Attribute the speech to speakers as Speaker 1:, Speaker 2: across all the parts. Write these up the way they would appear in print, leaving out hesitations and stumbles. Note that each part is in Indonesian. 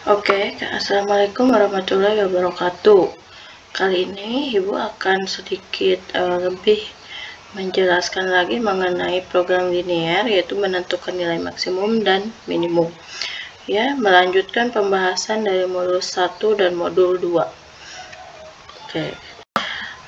Speaker 1: Oke, Assalamualaikum warahmatullahi wabarakatuh. Kali ini Ibu akan sedikit lebih menjelaskan lagi mengenai program linear, yaitu menentukan nilai maksimum dan minimum. Ya, melanjutkan pembahasan dari modul 1 dan modul 2. Oke.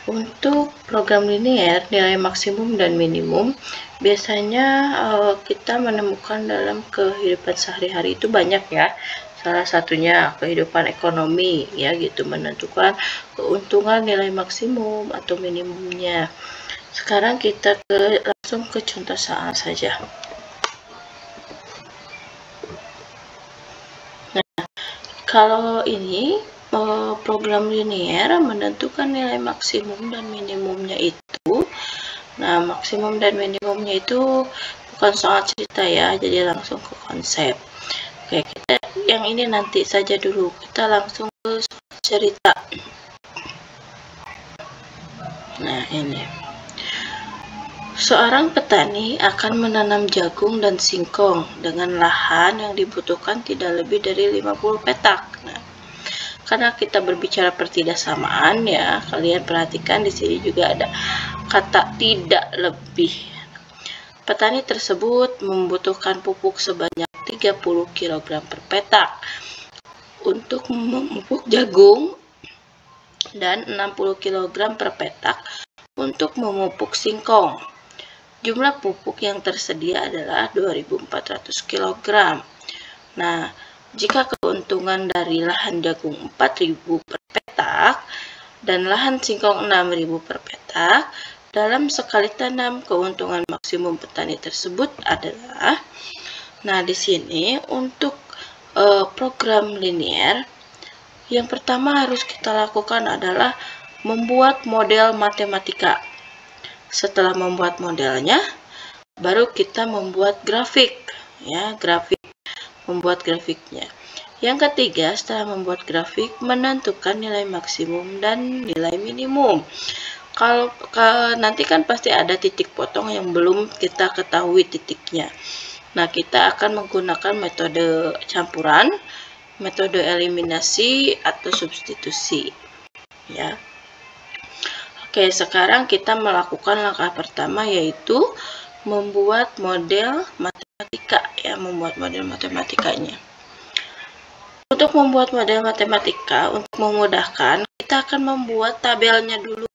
Speaker 1: Untuk program linear, nilai maksimum dan minimum biasanya kita menemukan dalam kehidupan sehari-hari itu banyak ya. Salah satunya kehidupan ekonomi ya gitu, menentukan keuntungan nilai maksimum atau minimumnya. Sekarang kita langsung ke contoh soal saja. Nah, kalau ini program linear menentukan nilai maksimum dan minimumnya itu. Nah, maksimum dan minimumnya itu bukan soal cerita ya, jadi langsung ke konsep. Oke, kita yang ini nanti saja dulu, kita langsung ke cerita. Nah, ini. Seorang petani akan menanam jagung dan singkong dengan lahan yang dibutuhkan tidak lebih dari 50 petak. Nah, karena kita berbicara pertidaksamaan ya, kalian perhatikan di sini juga ada kata tidak lebih. Petani tersebut membutuhkan pupuk sebanyak 30 kg per petak untuk memupuk jagung dan 60 kg per petak untuk memupuk singkong. Jumlah pupuk yang tersedia adalah 2.400 kg. Nah, jika keuntungan dari lahan jagung 4.000 per petak dan lahan singkong 6.000 per petak, dalam sekali tanam keuntungan maksimum petani tersebut adalah, nah di sini untuk program linear, yang pertama harus kita lakukan adalah membuat model matematika. Setelah membuat modelnya, baru kita membuat grafik ya, membuat grafiknya. Yang ketiga, setelah membuat grafik, menentukan nilai maksimum dan nilai minimum. Kalau nanti kan pasti ada titik potong yang belum kita ketahui titiknya. Nah, kita akan menggunakan metode campuran, metode eliminasi atau substitusi ya. Oke, sekarang kita melakukan langkah pertama, yaitu membuat model matematika ya, membuat model matematikanya. Untuk membuat model matematika, untuk memudahkan, kita akan membuat tabelnya dulu.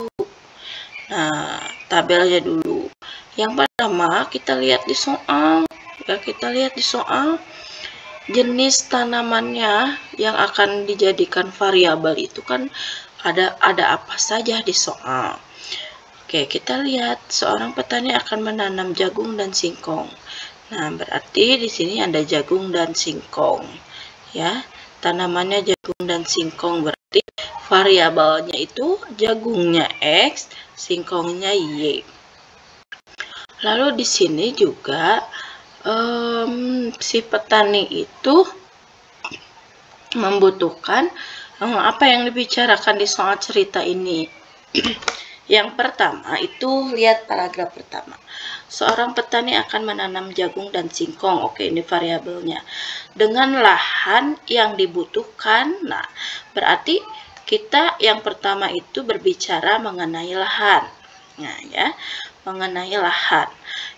Speaker 1: Nah, tabelnya dulu. Yang pertama, kita lihat di soal. Ya, kita lihat di soal jenis tanamannya yang akan dijadikan variabel itu kan ada apa saja di soal. Oke, kita lihat seorang petani akan menanam jagung dan singkong. Nah, berarti di sini ada jagung dan singkong. Ya, tanamannya jagung dan singkong, berarti variabelnya itu jagungnya X, singkongnya Y. Lalu di sini juga si petani itu membutuhkan apa yang dibicarakan di soal cerita ini. Yang pertama itu lihat paragraf pertama. Seorang petani akan menanam jagung dan singkong. Oke, ini variabelnya. Dengan lahan yang dibutuhkan. Nah, berarti kita yang pertama itu berbicara mengenai lahan. Nah, ya, mengenai lahan.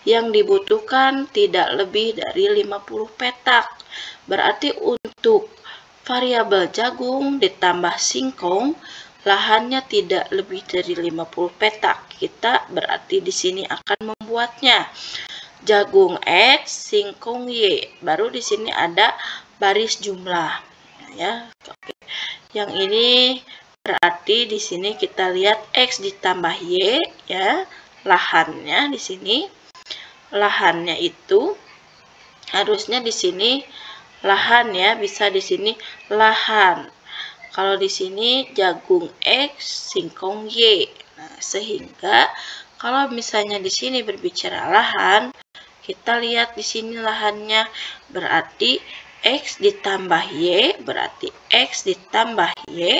Speaker 1: Yang dibutuhkan tidak lebih dari 50 petak. Berarti untuk variabel jagung ditambah singkong, lahannya tidak lebih dari 50 petak. Kita berarti di sini akan membuatnya. Jagung X, singkong Y. Baru di sini ada baris jumlah. Ya, oke. Yang ini berarti di sini kita lihat X ditambah Y ya. Lahannya di sini. Lahannya itu harusnya di sini lahan ya, bisa di sini lahan. Kalau di sini jagung X, singkong Y. Nah, sehingga kalau misalnya di sini berbicara lahan, kita lihat di sini lahannya berarti X ditambah Y, berarti X ditambah Y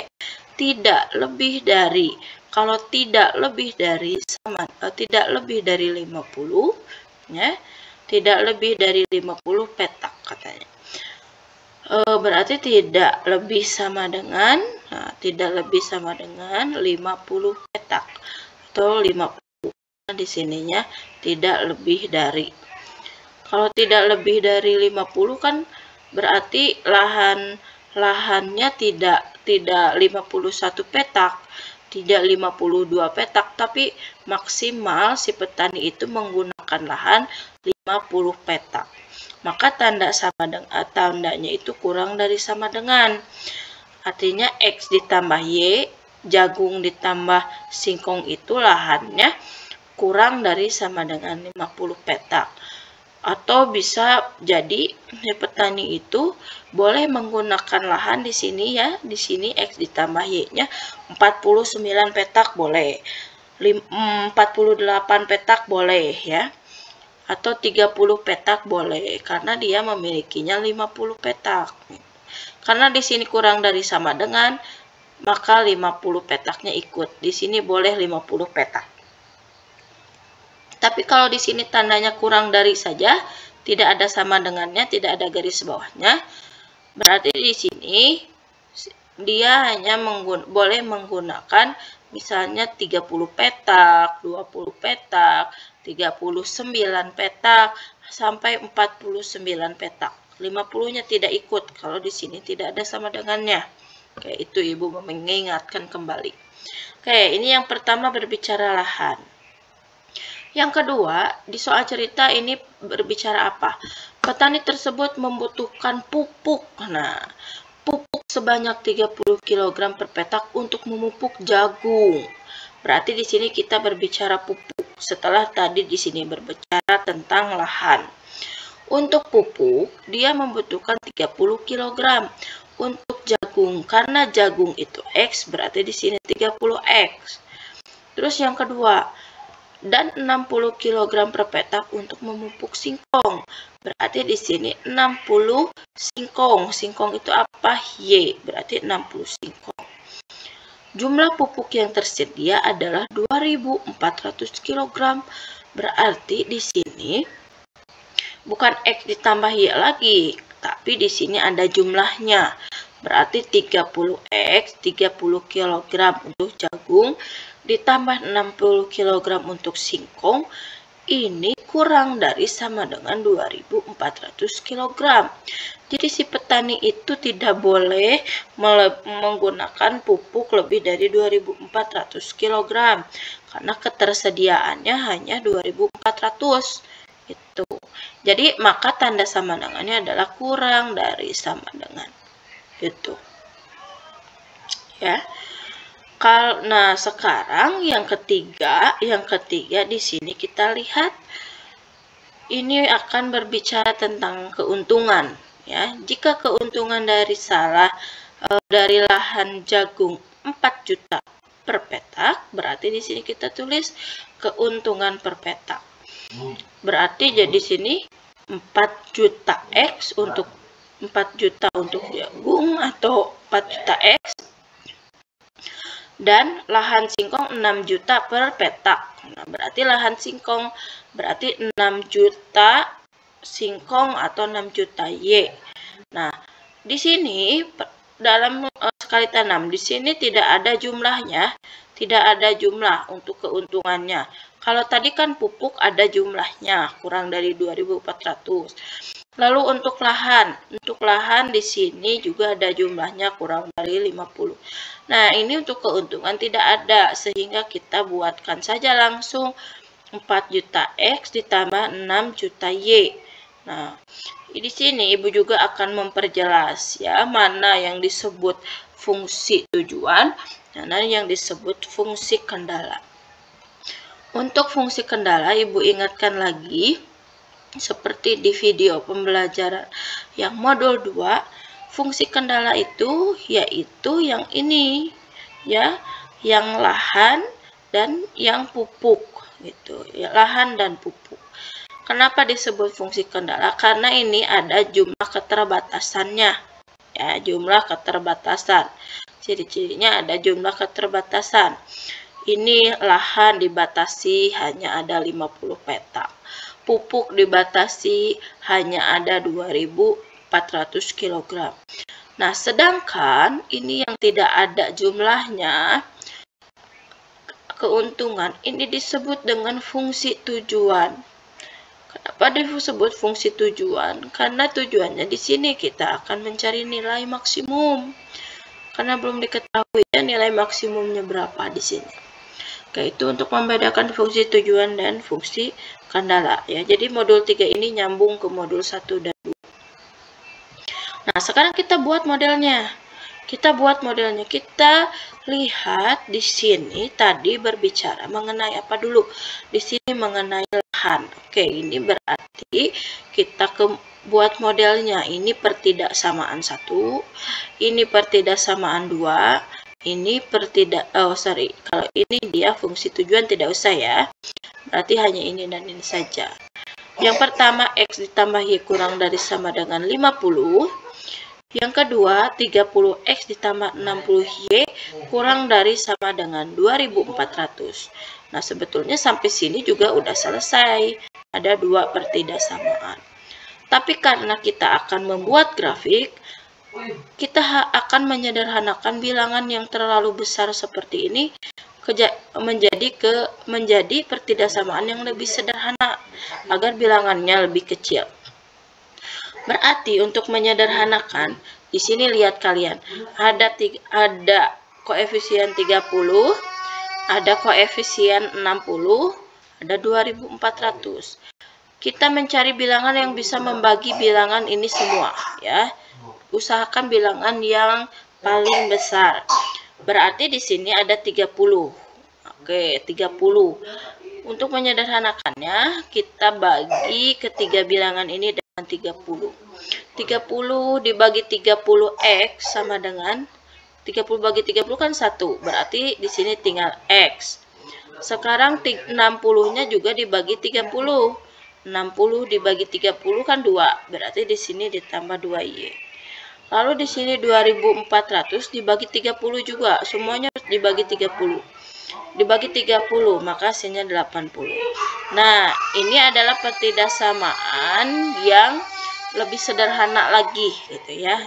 Speaker 1: tidak lebih dari, kalau tidak lebih dari sama, tidak lebih dari 50 ya, tidak lebih dari 50 petak. katanya. Berarti tidak lebih sama dengan, tidak lebih sama dengan 50 petak atau 50. Di sininya tidak lebih dari. Kalau tidak lebih dari 50 kan berarti lahannya tidak 51 petak, tidak 52 petak, tapi maksimal si petani itu menggunakan lahan 50 petak. Maka tandanya itu kurang dari sama dengan. Artinya X ditambah Y, jagung ditambah singkong itu lahannya kurang dari sama dengan 50 petak. Atau bisa jadi petani itu boleh menggunakan lahan di sini ya, di sini X ditambah Y-nya 49 petak boleh, 48 petak boleh ya, atau 30 petak boleh, karena dia memilikinya 50 petak. Karena di sini kurang dari sama dengan, maka 50 petaknya ikut. Di sini boleh 50 petak. Tapi kalau di sini tandanya kurang dari saja, tidak ada sama dengannya, tidak ada garis bawahnya, berarti di sini dia hanya boleh menggunakan misalnya 30 petak, 20 petak, 39 petak, sampai 49 petak. 50-nya tidak ikut kalau di sini tidak ada sama dengannya. Oke, itu Ibu mengingatkan kembali. Oke, ini yang pertama berbicara lahan. Yang kedua, di soal cerita ini berbicara apa? Petani tersebut membutuhkan pupuk. Nah, pupuk sebanyak 30 kg per petak untuk memupuk jagung. Berarti di sini kita berbicara pupuk. Setelah tadi di sini berbicara tentang lahan. Untuk pupuk, dia membutuhkan 30 kg. Untuk jagung, karena jagung itu X, berarti di sini 30X. Terus yang kedua, dan 60 kg per petak untuk memupuk singkong. Berarti di sini 60 singkong. Singkong itu apa? Y. Berarti 60 singkong. Jumlah pupuk yang tersedia adalah 2400 kg. Berarti di sini bukan X ditambah Y lagi, tapi di sini ada jumlahnya. Berarti 30X, 30 kg untuk jagung, ditambah 60 kg untuk singkong, ini kurang dari sama dengan 2400 kg. Jadi si petani itu tidak boleh menggunakan pupuk lebih dari 2400 kg, karena ketersediaannya hanya 2400. Itu. Jadi maka tanda sama dengannya adalah kurang dari sama dengan. Gitu. Ya. Nah, sekarang yang ketiga di sini kita lihat ini akan berbicara tentang keuntungan, ya. Jika keuntungan dari lahan jagung 4 juta per petak, berarti di sini kita tulis keuntungan per petak. Berarti jadi sini 4 juta X untuk 4 juta untuk jagung atau 4 juta X. Dan lahan singkong 6 juta per petak. Nah, berarti lahan singkong berarti 6 juta singkong atau 6 juta Y. Nah, di sini dalam sekali tanam di sini tidak ada jumlahnya, tidak ada jumlah untuk keuntungannya. Kalau tadi kan pupuk ada jumlahnya, kurang dari 2400. Lalu untuk lahan di sini juga ada jumlahnya kurang dari 50. Nah, ini untuk keuntungan tidak ada, sehingga kita buatkan saja langsung 4 juta X ditambah 6 juta Y. Nah, di sini Ibu juga akan memperjelas ya, mana yang disebut fungsi tujuan, mana yang disebut fungsi kendala. Untuk fungsi kendala, Ibu ingatkan lagi, seperti di video pembelajaran yang modul 2, fungsi kendala itu yaitu yang ini ya, yang lahan dan yang pupuk gitu ya, lahan dan pupuk. Kenapa disebut fungsi kendala? Karena ini ada jumlah keterbatasannya ya, jumlah keterbatasan. Ciri-cirinya ada jumlah keterbatasan. Ini lahan dibatasi hanya ada 50 petak. pupuk dibatasi hanya ada 2.400 kg. Nah, sedangkan ini yang tidak ada jumlahnya, keuntungan ini disebut dengan fungsi tujuan. Kenapa disebut fungsi tujuan? Karena tujuannya di sini kita akan mencari nilai maksimum. Karena belum diketahui ya nilai maksimumnya berapa di sini. Oke, itu untuk membedakan fungsi tujuan dan fungsi kendala ya. Jadi modul 3 ini nyambung ke modul 1 dan 2. Nah, sekarang kita buat modelnya. Kita lihat di sini tadi berbicara mengenai apa dulu? Di sini mengenai lahan. Oke, ini berarti kita buat modelnya. Ini pertidaksamaan 1, ini pertidaksamaan 2, ini kalau ini dia fungsi tujuan tidak usah ya. Berarti hanya ini dan ini saja. Yang pertama, X ditambah Y kurang dari sama dengan 50. Yang kedua, 30X ditambah 60Y kurang dari sama dengan 2.400. Nah, sebetulnya sampai sini juga udah selesai. Ada 2 pertidaksamaan. Tapi karena kita akan membuat grafik, kita akan menyederhanakan bilangan yang terlalu besar seperti ini menjadi pertidaksamaan yang lebih sederhana agar bilangannya lebih kecil. Berarti untuk menyederhanakan, di sini lihat kalian, ada koefisien 30, ada koefisien 60, ada 2.400. Kita mencari bilangan yang bisa membagi bilangan ini semua ya. Usahakan bilangan yang paling besar. Berarti di sini ada 30. Oke, 30. Untuk menyederhanakannya, kita bagi ketiga bilangan ini dengan 30. 30 dibagi 30X sama dengan 30 bagi 30 kan 1. Berarti di sini tinggal X. Sekarang 60-nya juga dibagi 30. 60 dibagi 30 kan 2. Berarti di sini ditambah 2Y. Lalu di sini 2.400 dibagi 30 juga. Semuanya harus dibagi 30. Dibagi 30, maka hasilnya 80. Nah, ini adalah pertidaksamaan yang lebih sederhana lagi gitu ya.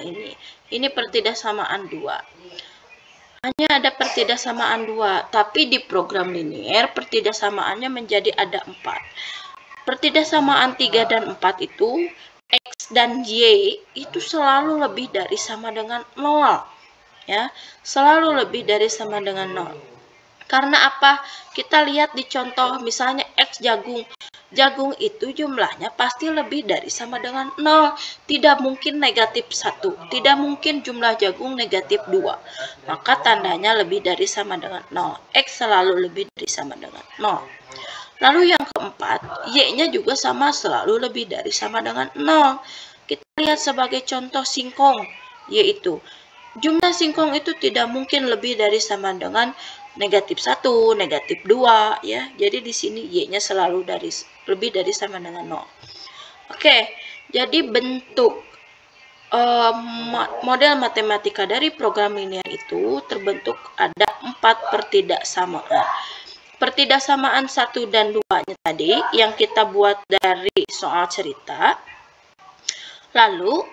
Speaker 1: Ini pertidaksamaan 2. Hanya ada pertidaksamaan 2, tapi di program linier pertidaksamaannya menjadi ada 4. Pertidaksamaan 3 dan 4 itu X dan Y itu selalu lebih dari sama dengan 0 ya. Selalu lebih dari sama dengan 0. Karena apa? Kita lihat di contoh misalnya X jagung. Jagung itu jumlahnya pasti lebih dari sama dengan 0. Tidak mungkin negatif 1. Tidak mungkin jumlah jagung negatif 2. Maka tandanya lebih dari sama dengan 0. X selalu lebih dari sama dengan 0. Lalu yang keempat, Y-nya juga sama, selalu lebih dari sama dengan 0. Kita lihat sebagai contoh singkong, yaitu jumlah singkong itu tidak mungkin lebih dari sama dengan negatif 1, negatif 2 ya. Jadi di sini Y-nya selalu lebih dari sama dengan 0. Oke, jadi bentuk model matematika dari program linear itu terbentuk ada 4 pertidaksamaan. Pertidaksamaan 1 dan 2-nya tadi yang kita buat dari soal cerita. Lalu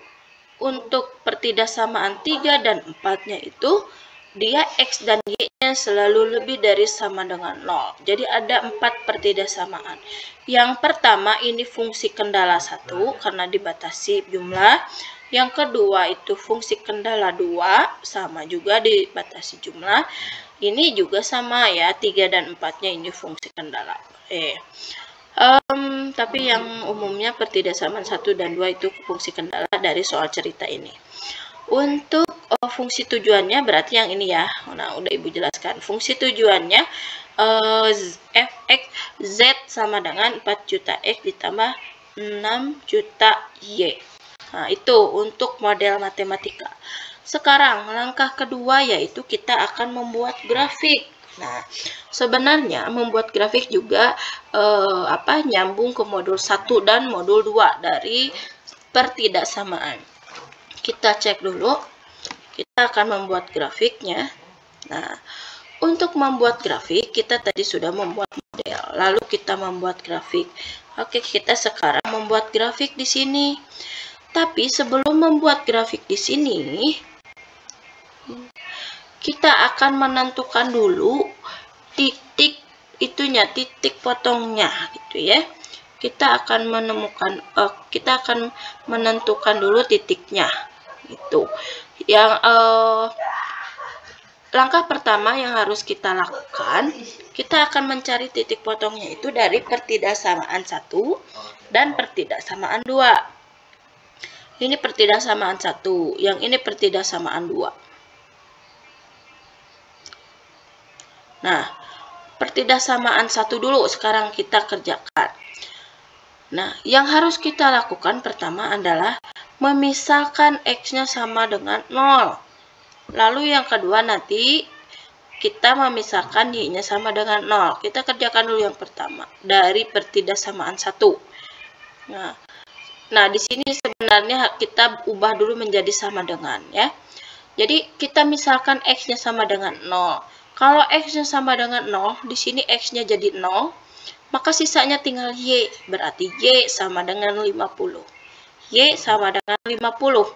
Speaker 1: untuk pertidaksamaan 3 dan 4-nya itu dia X dan Y-nya selalu lebih dari sama dengan 0. Jadi ada 4 pertidaksamaan. Yang pertama ini fungsi kendala 1 karena dibatasi jumlah. Yang kedua itu fungsi kendala 2 sama juga dibatasi jumlah. Ini juga sama ya, 3 dan 4-nya ini fungsi kendala. Tapi yang umumnya pertidaksamaan 1 dan 2 itu fungsi kendala dari soal cerita ini. Untuk fungsi tujuannya berarti yang ini ya. Nah, udah Ibu jelaskan. Fungsi tujuannya fx z sama dengan 4 juta X ditambah 6 juta Y. Nah, itu untuk model matematika. Sekarang langkah kedua yaitu kita akan membuat grafik. Nah, sebenarnya membuat grafik juga nyambung ke modul 1 dan modul 2 dari pertidaksamaan. Kita cek dulu. Kita akan membuat grafiknya. Nah, untuk membuat grafik kita tadi sudah membuat model. lalu kita membuat grafik. Oke, kita sekarang membuat grafik di sini. Tapi sebelum membuat grafik di sini, kita akan menentukan dulu titik titik potongnya gitu ya. Kita akan menentukan dulu titiknya gitu. Yang langkah pertama yang harus kita lakukan, kita akan mencari titik potongnya itu dari pertidaksamaan 1 dan pertidaksamaan 2. Ini pertidaksamaan 1, yang ini pertidaksamaan 2. Nah, pertidaksamaan 1 dulu sekarang kita kerjakan. Nah, yang harus kita lakukan pertama adalah memisahkan X-nya sama dengan 0. Lalu yang kedua nanti kita memisahkan Y-nya sama dengan 0. Kita kerjakan dulu yang pertama dari pertidaksamaan 1. Nah, di sini sebenarnya kita ubah dulu menjadi sama dengan ya. Jadi kita misalkan X-nya sama dengan 0. Kalau X-nya sama dengan 0, di sini X-nya jadi 0, maka sisanya tinggal Y. Berarti Y sama dengan 50. Y sama dengan 50.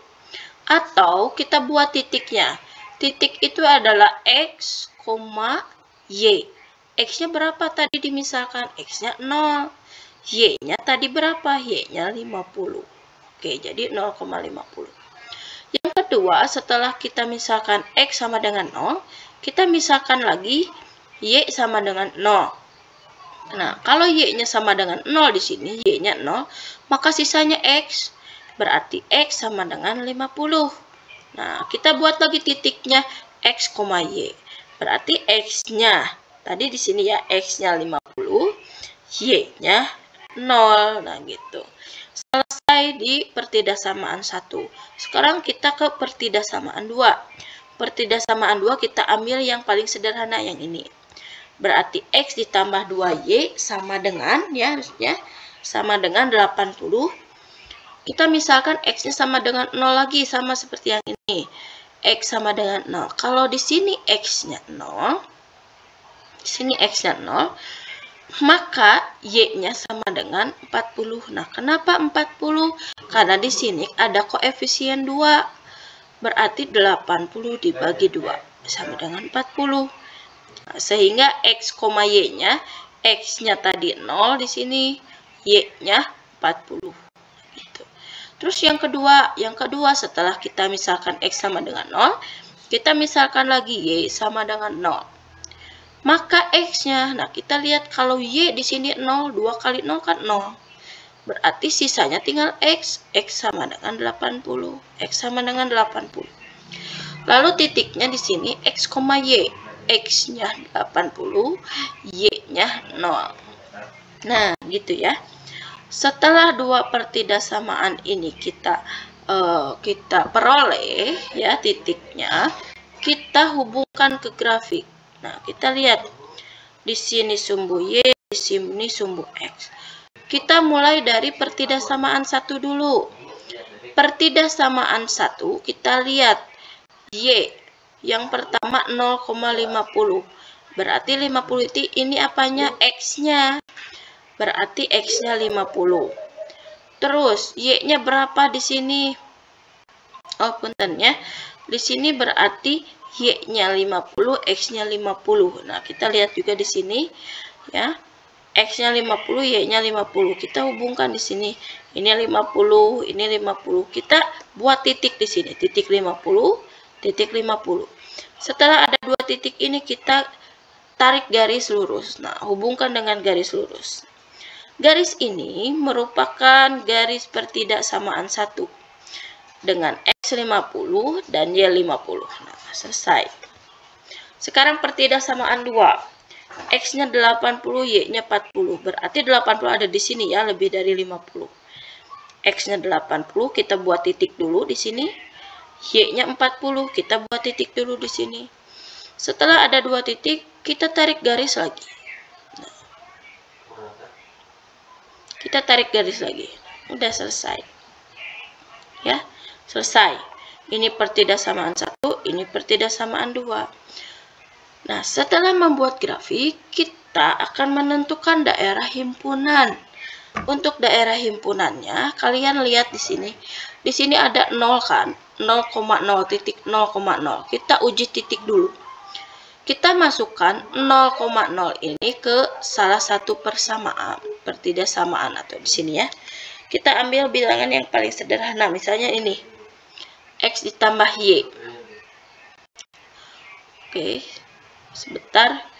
Speaker 1: Atau kita buat titiknya. Titik itu adalah X, Y. X-nya berapa tadi dimisalkan? X-nya 0. Y-nya tadi berapa? Y-nya 50. Oke, jadi 0,50. Yang kedua, setelah kita misalkan X sama dengan 0, kita misalkan lagi Y sama dengan 0. Nah, kalau Y-nya sama dengan 0 di sini, Y-nya 0, maka sisanya X. Berarti X sama dengan 50. Nah, kita buat lagi titiknya X, Y. Berarti X-nya, tadi di sini ya, X-nya 50, Y-nya 0. Nah, gitu. Selesai di pertidaksamaan 1. Sekarang kita ke pertidaksamaan 2. Pertidaksamaan 2 kita ambil yang paling sederhana yang ini. Berarti X ditambah 2Y sama dengan, ya harusnya, sama dengan 80. Kita misalkan X-nya sama dengan 0 lagi, sama seperti yang ini. X sama dengan 0. Kalau di sini X-nya 0, di sini X-nya 0, maka Y-nya sama dengan 40. Nah, kenapa 40? Karena di sini ada koefisien 2. Berarti 80 dibagi 2 sama dengan 40. Nah, sehingga X, Y-nya, X-nya tadi 0 di sini, Y-nya 40. Gitu. Terus yang kedua setelah kita misalkan X sama dengan 0, kita misalkan lagi Y sama dengan 0. Maka X-nya, nah kita lihat kalau Y di sini 0, 2 kali 0 kan 0. Berarti sisanya tinggal X. X sama dengan 80. X sama dengan 80. Lalu titiknya di sini X, Y. X-nya 80, Y-nya 0. Nah, gitu ya. Setelah dua pertidaksamaan ini kita peroleh ya titiknya, kita hubungkan ke grafik. Nah, kita lihat di sini sumbu Y, di sini sumbu X. Kita mulai dari pertidaksamaan 1 dulu. Pertidaksamaan 1 kita lihat Y yang pertama 0,50. Berarti 50 ini apanya? X-nya. Berarti X-nya 50. Terus Y-nya berapa di sini? Oh, punten ya. Di sini berarti Y-nya 50, X-nya 50. Nah, kita lihat juga di sini ya. X-nya 50, Y-nya 50. Kita hubungkan di sini. Ini 50, ini 50. Kita buat titik di sini. Titik 50. Titik 50. Setelah ada dua titik ini kita tarik garis lurus. Nah, hubungkan dengan garis lurus. Garis ini merupakan garis pertidaksamaan 1 dengan X 50 dan Y 50. Nah, selesai. Sekarang pertidaksamaan 2. X-nya 80, Y-nya 40. Berarti 80 ada di sini ya, lebih dari 50. X-nya 80, kita buat titik dulu di sini. Y-nya 40, kita buat titik dulu di sini. Setelah ada dua titik, kita tarik garis lagi. Nah, kita tarik garis lagi. Udah selesai. Ya, selesai. Ini pertidaksamaan 1, ini pertidaksamaan 2. Nah, setelah membuat grafik, kita akan menentukan daerah himpunan. Untuk daerah himpunannya, kalian lihat di sini. Di sini ada 0 kan? 0,0 titik 0,0. Kita uji titik dulu. Kita masukkan 0,0 ini ke salah satu persamaan, pertidaksamaan atau di sini ya. Kita ambil bilangan yang paling sederhana, misalnya ini. X ditambah Y. Oke, sebentar.